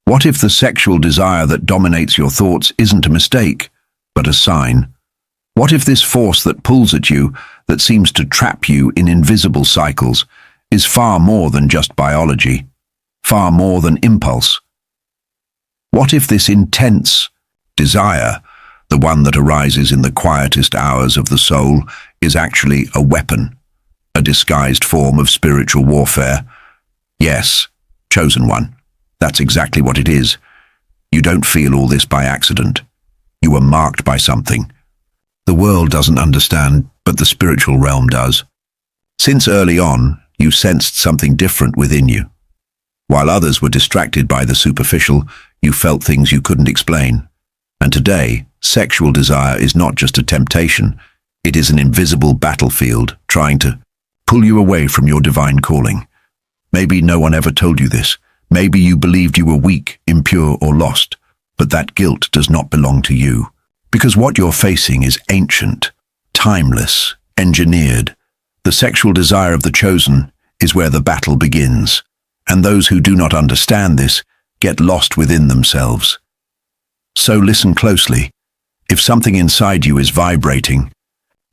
What if the sexual desire that dominates your thoughts isn't a mistake, but a sign? What if this force that pulls at you, that seems to trap you in invisible cycles, is far more than just biology, far more than impulse? What if this intense desire, the one that arises in the quietest hours of the soul, is actually a weapon, a disguised form of spiritual warfare? Yes, chosen one. That's exactly what it is. You don't feel all this by accident. You were marked by something. The world doesn't understand, but the spiritual realm does. Since early on, you sensed something different within you. While others were distracted by the superficial, you felt things you couldn't explain. And today, sexual desire is not just a temptation. It is an invisible battlefield trying to pull you away from your divine calling. Maybe no one ever told you this. Maybe you believed you were weak, impure, or lost. But that guilt does not belong to you. Because what you're facing is ancient, timeless, engineered. The sexual desire of the chosen is where the battle begins. And those who do not understand this get lost within themselves. So listen closely. If something inside you is vibrating,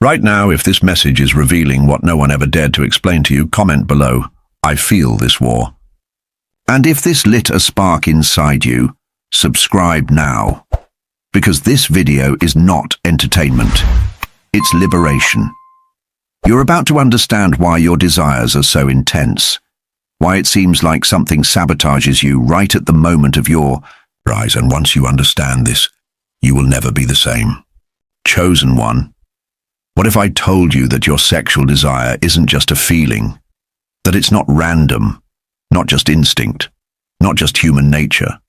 right now, if this message is revealing what no one ever dared to explain to you, comment below, "I feel this war." And if this lit a spark inside you, subscribe now. Because this video is not entertainment. It's liberation. You're about to understand why your desires are so intense. Why it seems like something sabotages you right at the moment of your rise. And once you understand this, you will never be the same. Chosen one. What if I told you that your sexual desire isn't just a feeling? That it's not random, not just instinct, not just human nature?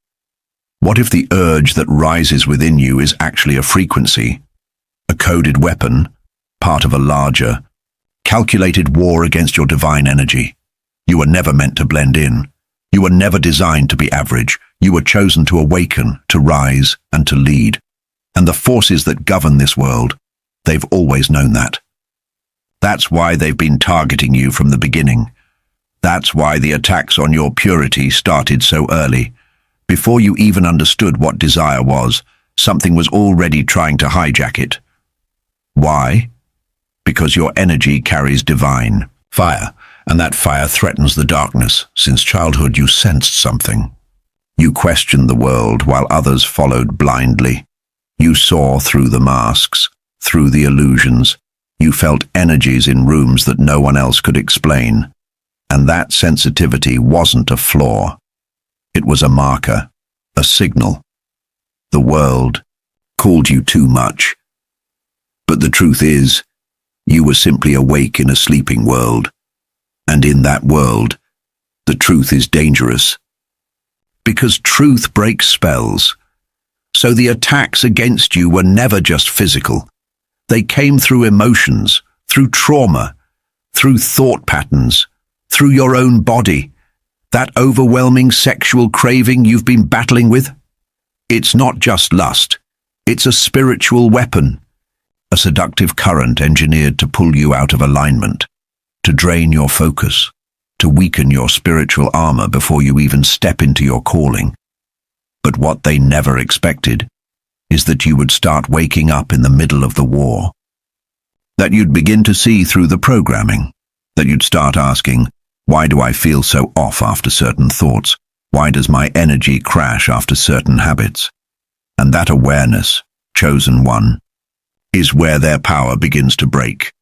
What if the urge that rises within you is actually a frequency, a coded weapon, part of a larger, calculated war against your divine energy? You were never meant to blend in. You were never designed to be average. You were chosen to awaken, to rise, and to lead. And the forces that govern this world, they've always known that. That's why they've been targeting you from the beginning. That's why the attacks on your purity started so early. Before you even understood what desire was, something was already trying to hijack it. Why? Because your energy carries divine fire, and that fire threatens the darkness. Since childhood, you sensed something. You questioned the world while others followed blindly. You saw through the masks, through the illusions. You felt energies in rooms that no one else could explain. And that sensitivity wasn't a flaw. It was a marker, a signal. The world called you too much. But the truth is, you were simply awake in a sleeping world. And in that world, the truth is dangerous. Because truth breaks spells. So the attacks against you were never just physical. They came through emotions, through trauma, through thought patterns, through your own body. That overwhelming sexual craving you've been battling with? It's not just lust. It's a spiritual weapon. A seductive current engineered to pull you out of alignment, to drain your focus, to weaken your spiritual armor before you even step into your calling. But what they never expected is that you would start waking up in the middle of the war. That you'd begin to see through the programming. That you'd start asking, why do I feel so off after certain thoughts? Why does my energy crash after certain habits? And that awareness, chosen one, is where their power begins to break.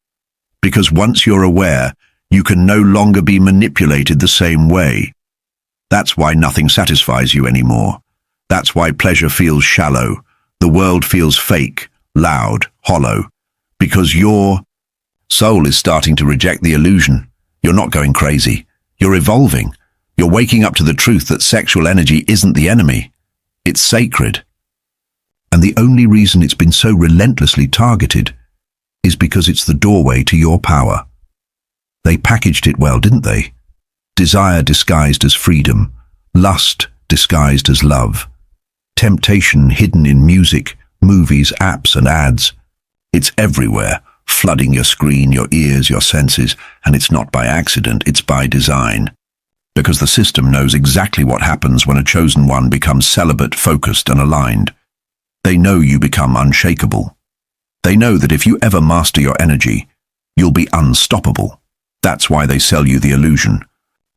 Because once you're aware, you can no longer be manipulated the same way. That's why nothing satisfies you anymore. That's why pleasure feels shallow. The world feels fake, loud, hollow. Because your soul is starting to reject the illusion. You're not going crazy. You're evolving. You're waking up to the truth that sexual energy isn't the enemy. It's sacred. And the only reason it's been so relentlessly targeted is because it's the doorway to your power. They packaged it well, didn't they? Desire disguised as freedom, lust disguised as love, temptation hidden in music, movies, apps, and ads. It's everywhere, flooding your screen, your ears, your senses, and it's not by accident, it's by design. because the system knows exactly what happens when a chosen one becomes celibate, focused, and aligned. They know you become unshakable. They know that if you ever master your energy, you'll be unstoppable. That's why they sell you the illusion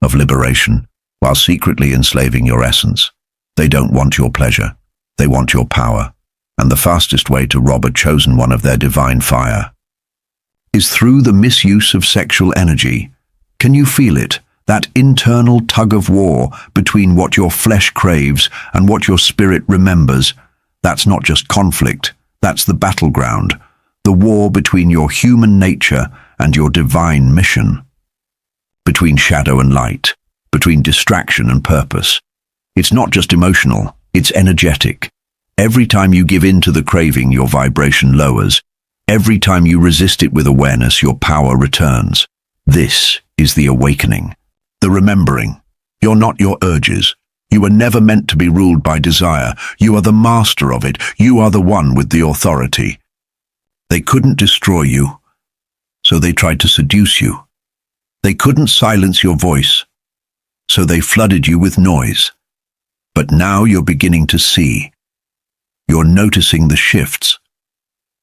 of liberation, while secretly enslaving your essence. They don't want your pleasure. They want your power. And the fastest way to rob a chosen one of their divine fire is through the misuse of sexual energy. Can you feel it? That internal tug of war between what your flesh craves and what your spirit remembers. That's not just conflict. That's the battleground. The war between your human nature and your divine mission. Between shadow and light. Between distraction and purpose. It's not just emotional, it's energetic. Every time you give in to the craving, your vibration lowers. Every time you resist it with awareness, your power returns. This is the awakening. The remembering. You're not your urges. You were never meant to be ruled by desire. You are the master of it. You are the one with the authority. They couldn't destroy you, so they tried to seduce you. They couldn't silence your voice, so they flooded you with noise. But now you're beginning to see. You're noticing the shifts.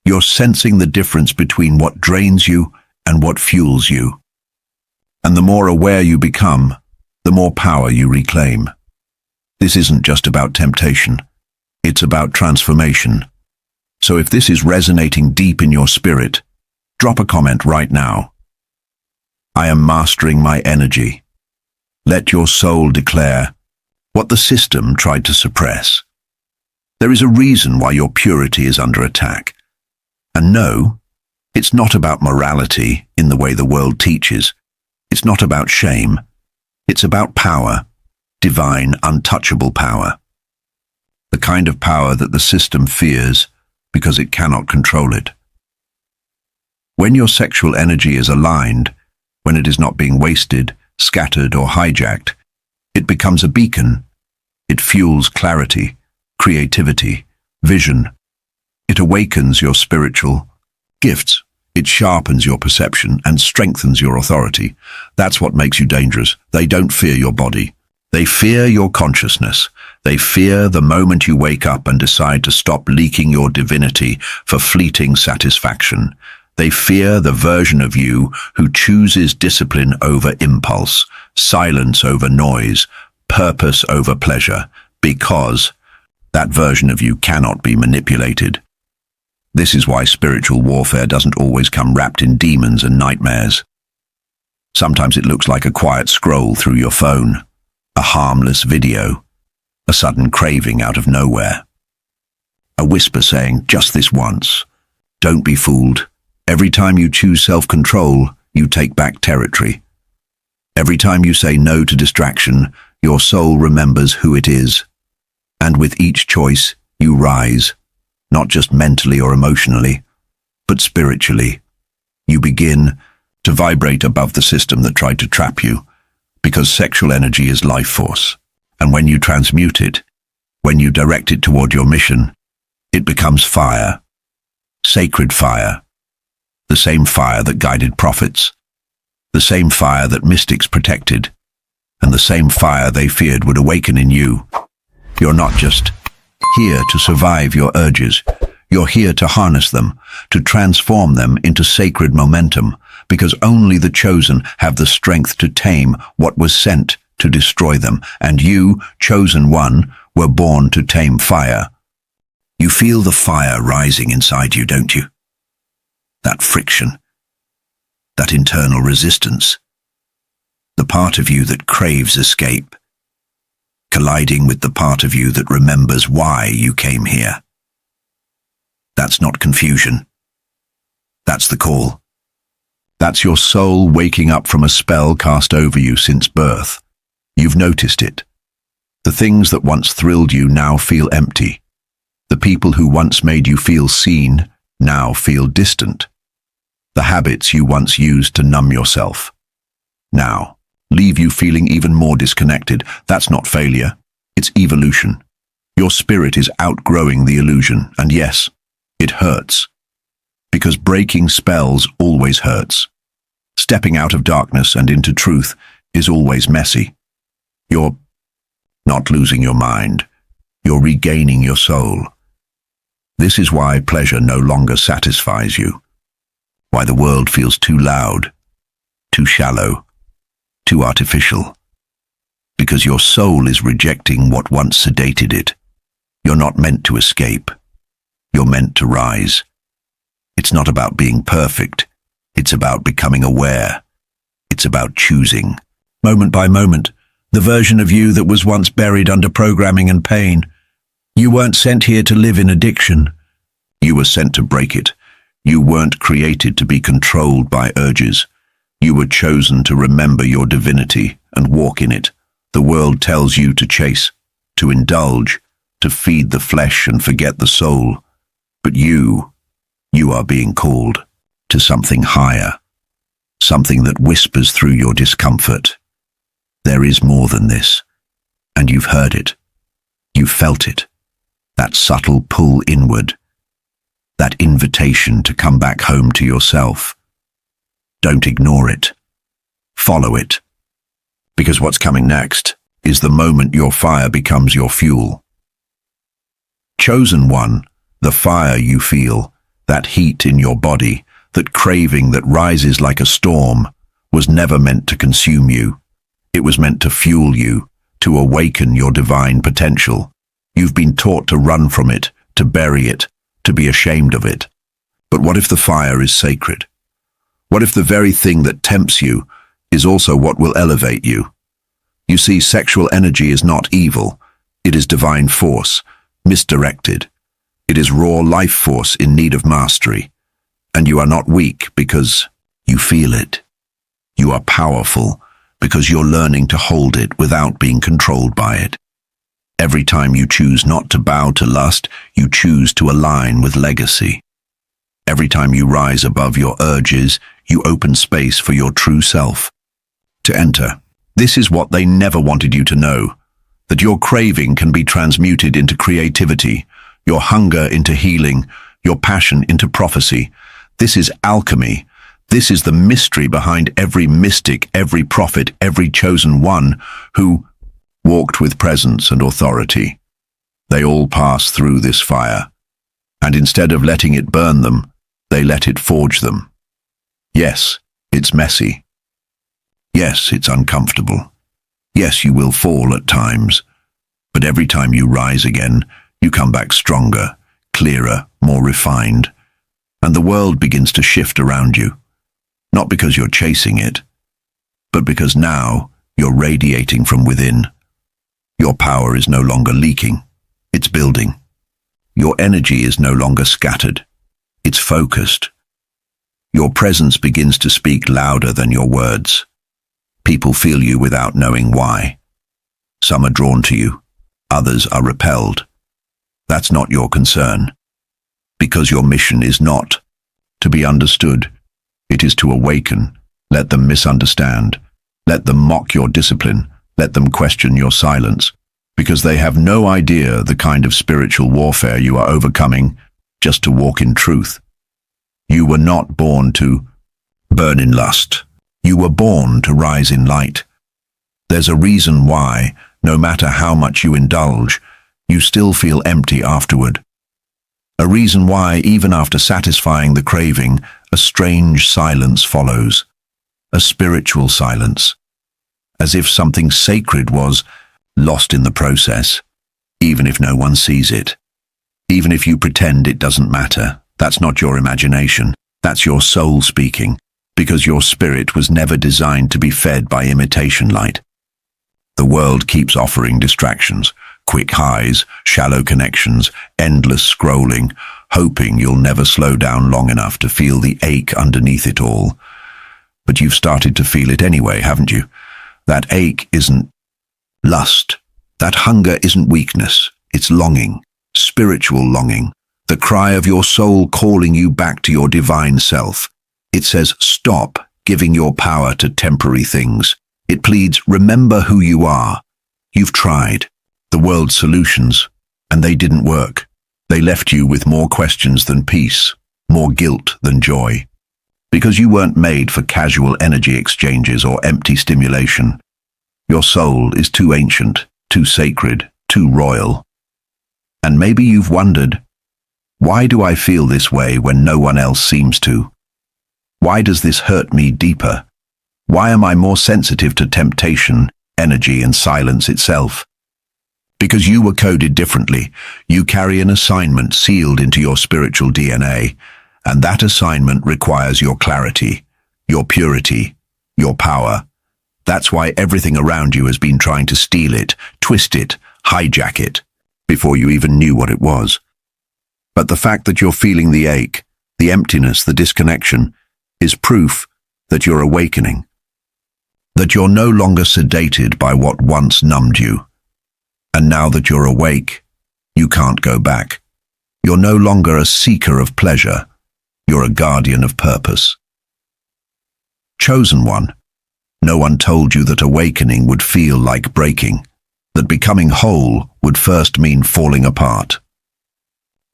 You're sensing the difference between what drains you and what fuels you. And the more aware you become, the more power you reclaim. This isn't just about temptation. It's about transformation. So if this is resonating deep in your spirit, drop a comment right now. I am mastering my energy. Let your soul declare what the system tried to suppress. There is a reason why your purity is under attack. And no, it's not about morality in the way the world teaches. It's not about shame. It's about power, divine, untouchable power. The kind of power that the system fears because it cannot control it. When your sexual energy is aligned, when it is not being wasted, scattered, or hijacked, it becomes a beacon. It fuels clarity, creativity, vision. It awakens your spiritual gifts. It sharpens your perception and strengthens your authority. That's what makes you dangerous. They don't fear your body. They fear your consciousness. They fear the moment you wake up and decide to stop leaking your divinity for fleeting satisfaction. They fear the version of you who chooses discipline over impulse, silence over noise, purpose over pleasure, because that version of you cannot be manipulated. This is why spiritual warfare doesn't always come wrapped in demons and nightmares. Sometimes it looks like a quiet scroll through your phone, a harmless video, a sudden craving out of nowhere. A whisper saying, just this once. Don't be fooled. Every time you choose self-control, you take back territory. Every time you say no to distraction, your soul remembers who it is. And with each choice, you rise, not just mentally or emotionally, but spiritually. You begin to vibrate above the system that tried to trap you, because sexual energy is life force. And when you transmute it, when you direct it toward your mission, it becomes fire, sacred fire, the same fire that guided prophets, the same fire that mystics protected, and the same fire they feared would awaken in you. You're not just here to survive your urges. You're here to harness them, to transform them into sacred momentum, because only the chosen have the strength to tame what was sent to destroy them. And you, chosen one, were born to tame fire. You feel the fire rising inside you, don't you? That friction, that internal resistance, the part of you that craves escape, colliding with the part of you that remembers why you came here. That's not confusion. That's the call. That's your soul waking up from a spell cast over you since birth. You've noticed it. The things that once thrilled you now feel empty. The people who once made you feel seen now feel distant. The habits you once used to numb yourself now leave you feeling even more disconnected. That's not failure. It's evolution. Your spirit is outgrowing the illusion, and yes, it hurts. Because breaking spells always hurts. Stepping out of darkness and into truth is always messy. You're not losing your mind. You're regaining your soul. This is why pleasure no longer satisfies you. Why the world feels too loud, too shallow, too artificial. Because your soul is rejecting what once sedated it. You're not meant to escape. You're meant to rise. It's not about being perfect. It's about becoming aware. It's about choosing, moment by moment, the version of you that was once buried under programming and pain. You weren't sent here to live in addiction. You were sent to break it. You weren't created to be controlled by urges. You were chosen to remember your divinity and walk in it. The world tells you to chase, to indulge, to feed the flesh and forget the soul. But you are being called to something higher, something that whispers through your discomfort. There is more than this, and you've heard it. You've felt it. That subtle pull inward, that invitation to come back home to yourself. Don't ignore it. Follow it. Because what's coming next is the moment your fire becomes your fuel. Chosen one, the fire you feel, that heat in your body, that craving that rises like a storm, was never meant to consume you. It was meant to fuel you, to awaken your divine potential. You've been taught to run from it, to bury it, to be ashamed of it. But what if the fire is sacred? What if the very thing that tempts you is also what will elevate you? You see, sexual energy is not evil. It is divine force, misdirected. It is raw life force in need of mastery. And you are not weak because you feel it. You are powerful because you're learning to hold it without being controlled by it. Every time you choose not to bow to lust, you choose to align with legacy. Every time you rise above your urges, you open space for your true self to enter. This is what they never wanted you to know, that your craving can be transmuted into creativity, your hunger into healing, your passion into prophecy. This is alchemy. This is the mystery behind every mystic, every prophet, every chosen one who walked with presence and authority. They all passed through this fire, and instead of letting it burn them, they let it forge them. Yes, it's messy. Yes, it's uncomfortable. Yes, you will fall at times, but every time you rise again, you come back stronger, clearer, more refined, and the world begins to shift around you. Not because you're chasing it, but because now you're radiating from within. Your power is no longer leaking, it's building. Your energy is no longer scattered, it's focused. Your presence begins to speak louder than your words. People feel you without knowing why. Some are drawn to you, others are repelled. That's not your concern, because your mission is not to be understood. It is to awaken. Let them misunderstand. Let them mock your discipline. Let them question your silence, because they have no idea the kind of spiritual warfare you are overcoming just to walk in truth. You were not born to burn in lust. You were born to rise in light. There's a reason why, no matter how much you indulge, you still feel empty afterward. A reason why, even after satisfying the craving, a strange silence follows. A spiritual silence. As if something sacred was lost in the process, even if no one sees it. Even if you pretend it doesn't matter, that's not your imagination, that's your soul speaking, because your spirit was never designed to be fed by imitation light. The world keeps offering distractions, quick highs, shallow connections, endless scrolling, hoping you'll never slow down long enough to feel the ache underneath it all. But you've started to feel it anyway, haven't you? That ache isn't lust. That hunger isn't weakness. It's longing, spiritual longing, the cry of your soul calling you back to your divine self. It says, stop giving your power to temporary things. It pleads, remember who you are. You've tried the world's solutions, and they didn't work. They left you with more questions than peace, more guilt than joy. Because you weren't made for casual energy exchanges or empty stimulation. Your soul is too ancient, too sacred, too royal. And maybe you've wondered, why do I feel this way when no one else seems to? Why does this hurt me deeper? Why am I more sensitive to temptation, energy, and silence itself? Because you were coded differently. You carry an assignment sealed into your spiritual DNA, and that assignment requires your clarity, your purity, your power. That's why everything around you has been trying to steal it, twist it, hijack it, before you even knew what it was. But the fact that you're feeling the ache, the emptiness, the disconnection, is proof that you're awakening. That you're no longer sedated by what once numbed you. And now that you're awake, you can't go back. You're no longer a seeker of pleasure. You're a guardian of purpose. Chosen one. No one told you that awakening would feel like breaking, that becoming whole would first mean falling apart.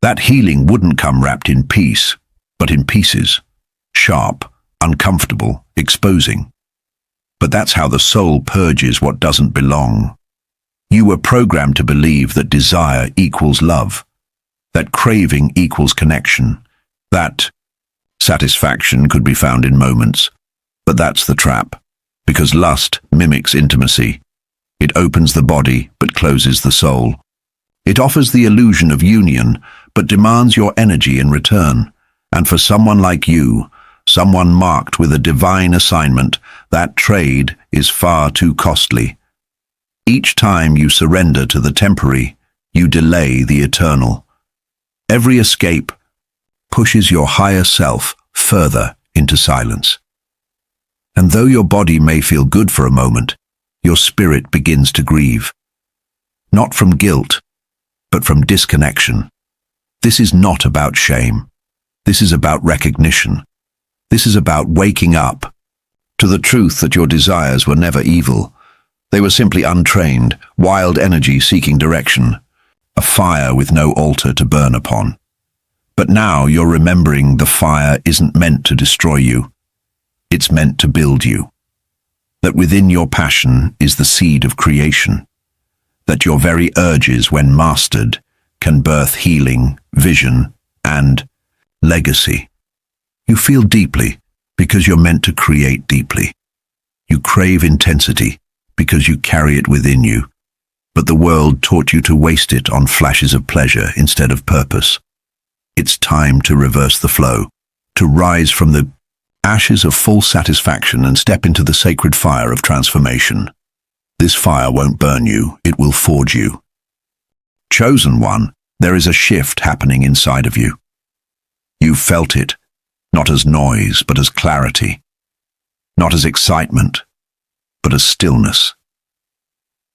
That healing wouldn't come wrapped in peace, but in pieces, sharp, uncomfortable, exposing. But that's how the soul purges what doesn't belong. You were programmed to believe that desire equals love, that craving equals connection, that satisfaction could be found in moments. But that's the trap. Because lust mimics intimacy. It opens the body, but closes the soul. It offers the illusion of union, but demands your energy in return. And for someone like you, someone marked with a divine assignment, that trade is far too costly. Each time you surrender to the temporary, you delay the eternal. Every escape pushes your higher self further into silence. And though your body may feel good for a moment, your spirit begins to grieve. Not from guilt, but from disconnection. This is not about shame. This is about recognition. This is about waking up to the truth that your desires were never evil. They were simply untrained, wild energy seeking direction, a fire with no altar to burn upon. But now you're remembering the fire isn't meant to destroy you. It's meant to build you. That within your passion is the seed of creation. That your very urges, when mastered, can birth healing, vision, and legacy. You feel deeply because you're meant to create deeply. You crave intensity because you carry it within you. But the world taught you to waste it on flashes of pleasure instead of purpose. It's time to reverse the flow, to rise from the ashes of false satisfaction and step into the sacred fire of transformation. This fire won't burn you, it will forge you. Chosen one, there is a shift happening inside of you. You've felt it, not as noise, but as clarity. Not as excitement, but as stillness.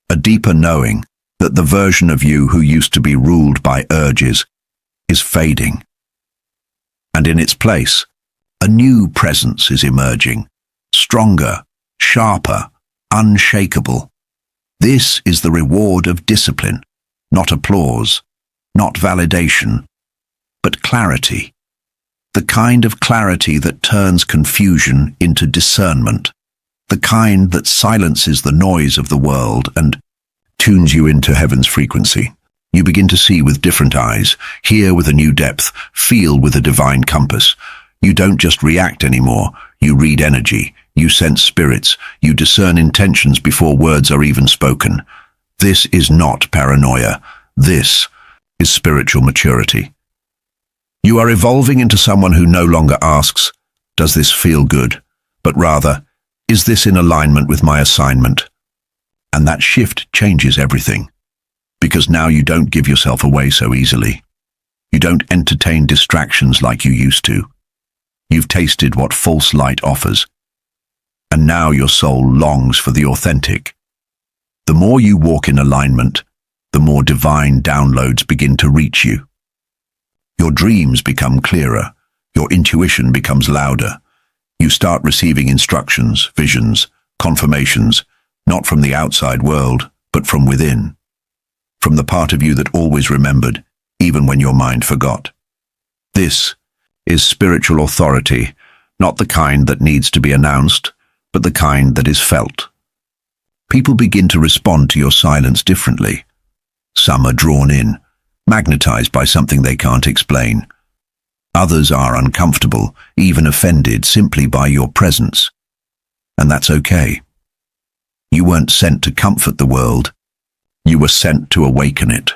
A deeper knowing that the version of you who used to be ruled by urges is fading. And in its place, a new presence is emerging, stronger, sharper, unshakable. This is the reward of discipline, not applause, not validation, but clarity. The kind of clarity that turns confusion into discernment, the kind that silences the noise of the world and tunes you into heaven's frequency. You begin to see with different eyes, hear with a new depth, feel with a divine compass. You don't just react anymore, you read energy, you sense spirits, you discern intentions before words are even spoken. This is not paranoia. This is spiritual maturity. You are evolving into someone who no longer asks, "Does this feel good?" but rather, "Is this in alignment with my assignment?" And that shift changes everything. Because now you don't give yourself away so easily. You don't entertain distractions like you used to. You've tasted what false light offers. And now your soul longs for the authentic. The more you walk in alignment, the more divine downloads begin to reach you. Your dreams become clearer. Your intuition becomes louder. You start receiving instructions, visions, confirmations, not from the outside world, but from within. From the part of you that always remembered, even when your mind forgot. This is spiritual authority, not the kind that needs to be announced, but the kind that is felt. people begin to respond to your silence differently. Some are drawn in, magnetized by something they can't explain. Others are uncomfortable, even offended simply by your presence. And that's okay. You weren't sent to comfort the world. You were sent to awaken it.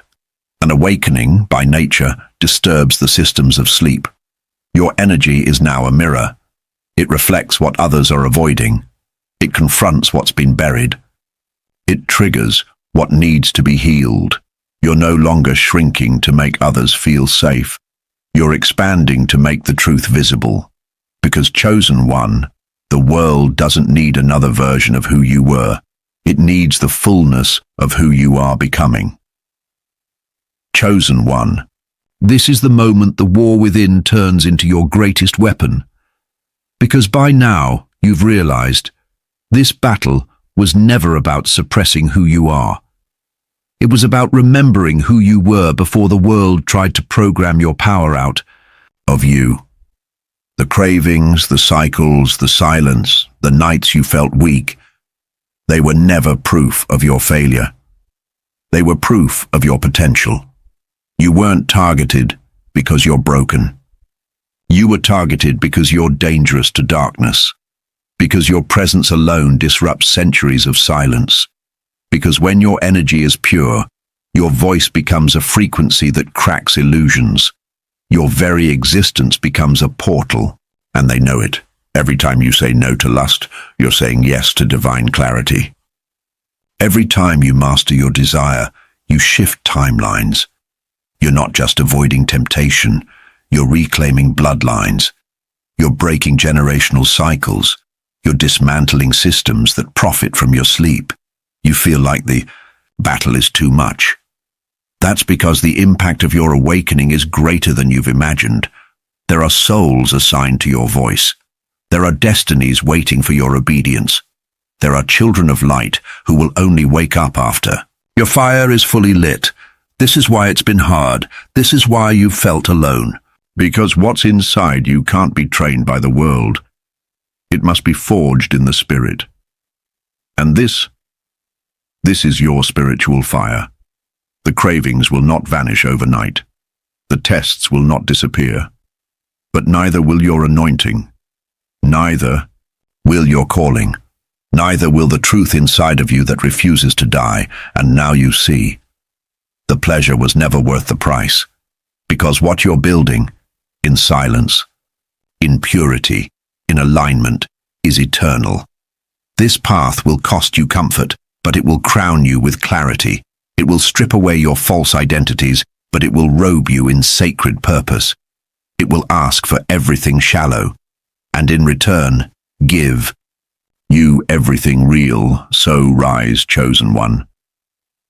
An awakening, by nature, disturbs the systems of sleep. Your energy is now a mirror. It reflects what others are avoiding. It confronts what's been buried. It triggers what needs to be healed. You're no longer shrinking to make others feel safe. You're expanding to make the truth visible. Because chosen one, the world doesn't need another version of who you were. It needs the fullness of who you are becoming. Chosen one. This is the moment the war within turns into your greatest weapon. Because by now, you've realized, this battle was never about suppressing who you are. It was about remembering who you were before the world tried to program your power out of you. The cravings, the cycles, the silence, the nights you felt weak, they were never proof of your failure. They were proof of your potential. You weren't targeted because you're broken. You were targeted because you're dangerous to darkness. Because your presence alone disrupts centuries of silence. Because when your energy is pure, your voice becomes a frequency that cracks illusions. Your very existence becomes a portal, and they know it. Every time you say no to lust, you're saying yes to divine clarity. Every time you master your desire, you shift timelines. You're not just avoiding temptation, you're reclaiming bloodlines. You're breaking generational cycles. You're dismantling systems that profit from your sleep. You feel like the battle is too much. That's because the impact of your awakening is greater than you've imagined. There are souls assigned to your voice. There are destinies waiting for your obedience. There are children of light who will only wake up after. Your fire is fully lit. This is why it's been hard. This is why you've felt alone. Because what's inside you can't be trained by the world. It must be forged in the spirit. And this is your spiritual fire. The cravings will not vanish overnight. The tests will not disappear. But neither will your anointing. Neither will your calling. Neither will the truth inside of you that refuses to die. And now you see. The pleasure was never worth the price. Because what you're building, in silence, in purity, in alignment, is eternal. This path will cost you comfort, but it will crown you with clarity. It will strip away your false identities, but it will robe you in sacred purpose. It will ask for everything shallow, and in return, give you everything real. So rise, chosen one.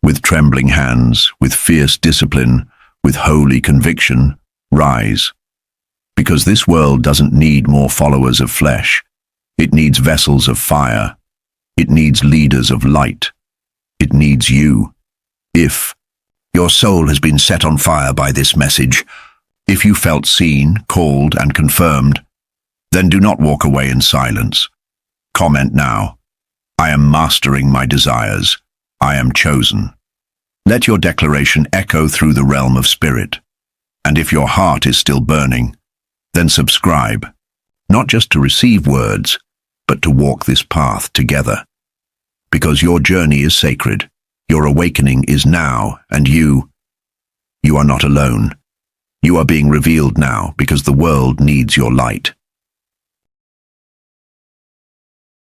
With trembling hands, with fierce discipline, with holy conviction, rise. Because this world doesn't need more followers of flesh. It needs vessels of fire. It needs leaders of light. It needs you. If your soul has been set on fire by this message, if you felt seen, called, and confirmed, then do not walk away in silence. Comment now. I am mastering my desires. I am chosen. Let your declaration echo through the realm of spirit. And if your heart is still burning, then subscribe, not just to receive words, but to walk this path together. Because your journey is sacred, your awakening is now, and you are not alone. You are being revealed now because the world needs your light.